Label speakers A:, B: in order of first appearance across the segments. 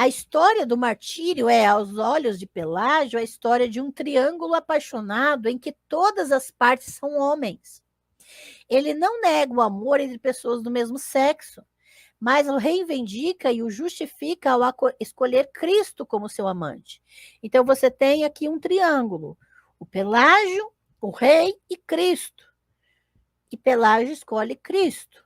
A: A história do martírio é, aos olhos de Pelágio, a história de um triângulo apaixonado em que todas as partes são homens. Ele não nega o amor entre pessoas do mesmo sexo, mas o reivindica e o justifica ao escolher Cristo como seu amante. Então você tem aqui um triângulo: o Pelágio, o rei e Cristo. E Pelágio escolhe Cristo.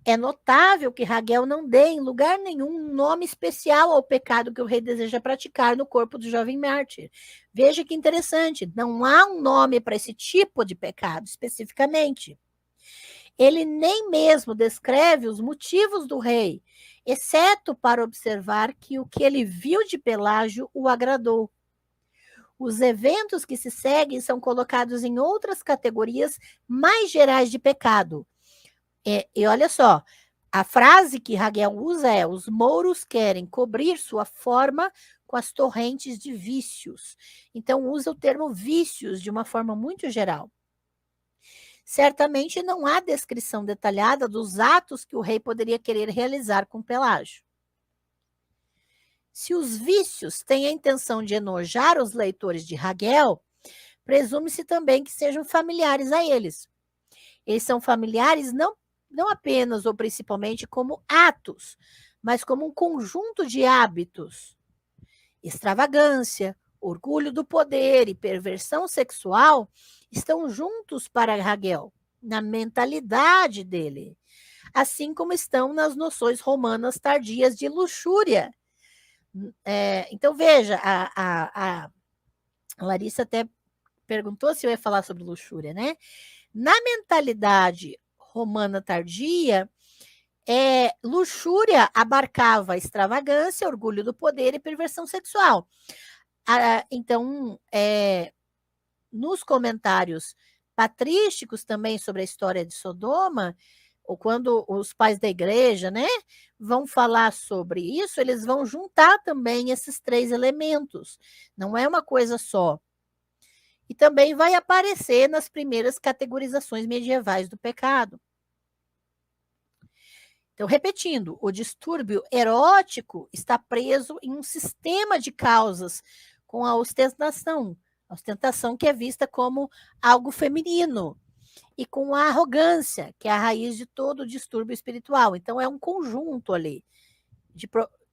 A: É notável que Raguel não dê em lugar nenhum um nome especial ao pecado que o rei deseja praticar no corpo do jovem mártir. Veja que interessante, não há um nome para esse tipo de pecado especificamente. Ele nem mesmo descreve os motivos do rei, exceto para observar que o que ele viu de Pelágio o agradou. Os eventos que se seguem são colocados em outras categorias mais gerais de pecado. E olha só, a frase que Raguel usa é: os mouros querem cobrir sua forma com as torrentes de vícios. Então, usa o termo vícios de uma forma muito geral. Certamente não há descrição detalhada dos atos que o rei poderia querer realizar com Pelágio. Se os vícios têm a intenção de enojar os leitores de Raguel, presume-se também que sejam familiares a eles. Eles são familiares não apenas ou principalmente como atos, mas como um conjunto de hábitos. Extravagância, orgulho do poder e perversão sexual estão juntos para Raguel, na mentalidade dele, assim como estão nas noções romanas tardias de luxúria. Então, veja, a Larissa até perguntou se eu ia falar sobre luxúria, né? Na mentalidade romana tardia, luxúria abarcava extravagância, orgulho do poder e perversão sexual. Então, nos comentários patrísticos também sobre a história de Sodoma, ou quando os pais da igreja, né, vão falar sobre isso, eles vão juntar também esses três elementos. Não é uma coisa só. E também vai aparecer nas primeiras categorizações medievais do pecado. Então, repetindo, o distúrbio erótico está preso em um sistema de causas com a ostentação que é vista como algo feminino, e com a arrogância, que é a raiz de todo o distúrbio espiritual. Então, é um conjunto ali,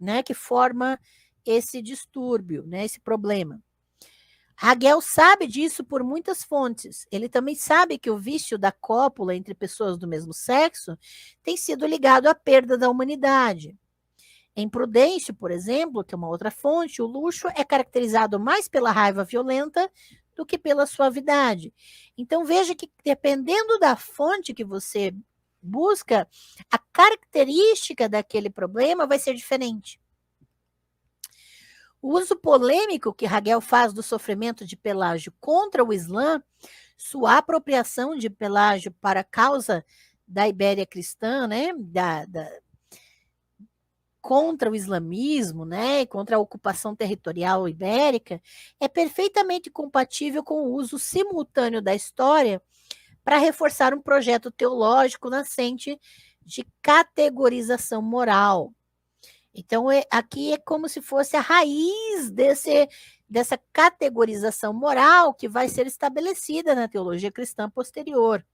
A: né, que forma esse distúrbio, né, esse problema. Raguel sabe disso por muitas fontes. Ele também sabe que o vício da cópula entre pessoas do mesmo sexo tem sido ligado à perda da humanidade. Em Prudêncio, por exemplo, que é uma outra fonte, o luxo é caracterizado mais pela raiva violenta do que pela suavidade. Então, veja que, dependendo da fonte que você busca, a característica daquele problema vai ser diferente. O uso polêmico que Raguel faz do sofrimento de Pelágio contra o Islã, sua apropriação de Pelágio para a causa da Ibéria cristã, né, contra o islamismo, né, contra a ocupação territorial ibérica, é perfeitamente compatível com o uso simultâneo da história para reforçar um projeto teológico nascente de categorização moral. Então, aqui é como se fosse a raiz dessa categorização moral que vai ser estabelecida na teologia cristã posterior.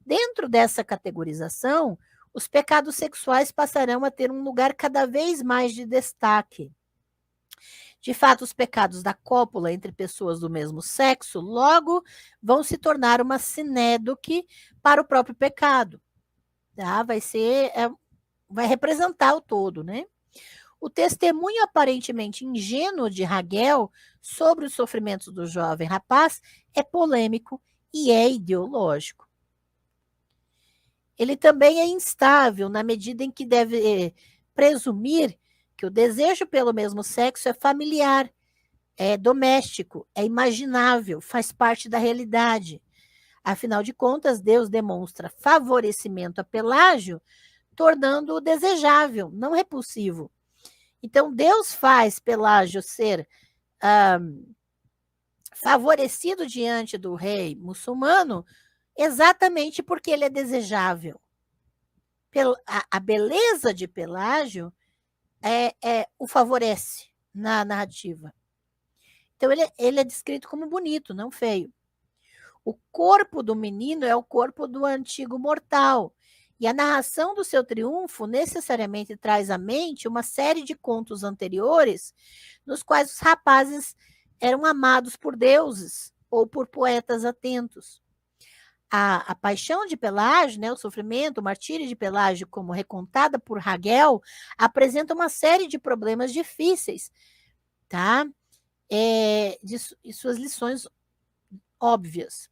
A: Dentro dessa categorização, os pecados sexuais passarão a ter um lugar cada vez mais de destaque. De fato, os pecados da cópula entre pessoas do mesmo sexo logo vão se tornar uma sinédoque para o próprio pecado. Tá? Vai representar o todo, né? O testemunho aparentemente ingênuo de Raguel sobre os sofrimentos do jovem rapaz é polêmico e é ideológico. Ele também é instável na medida em que deve presumir que o desejo pelo mesmo sexo é familiar, é doméstico, é imaginável, faz parte da realidade. Afinal de contas, Deus demonstra favorecimento a Pelágio, tornando-o desejável, não repulsivo. Então, Deus faz Pelágio ser favorecido diante do rei muçulmano exatamente porque ele é desejável. a beleza de Pelágio o favorece na narrativa. Então, ele é descrito como bonito, não feio. O corpo do menino é o corpo do antigo mortal. E a narração do seu triunfo necessariamente traz à mente uma série de contos anteriores, nos quais os rapazes eram amados por deuses ou por poetas atentos. A paixão de Pelágio, né, o sofrimento, o martírio de Pelágio, como recontada por Hagel, apresenta uma série de problemas difíceis, tá? E suas lições óbvias.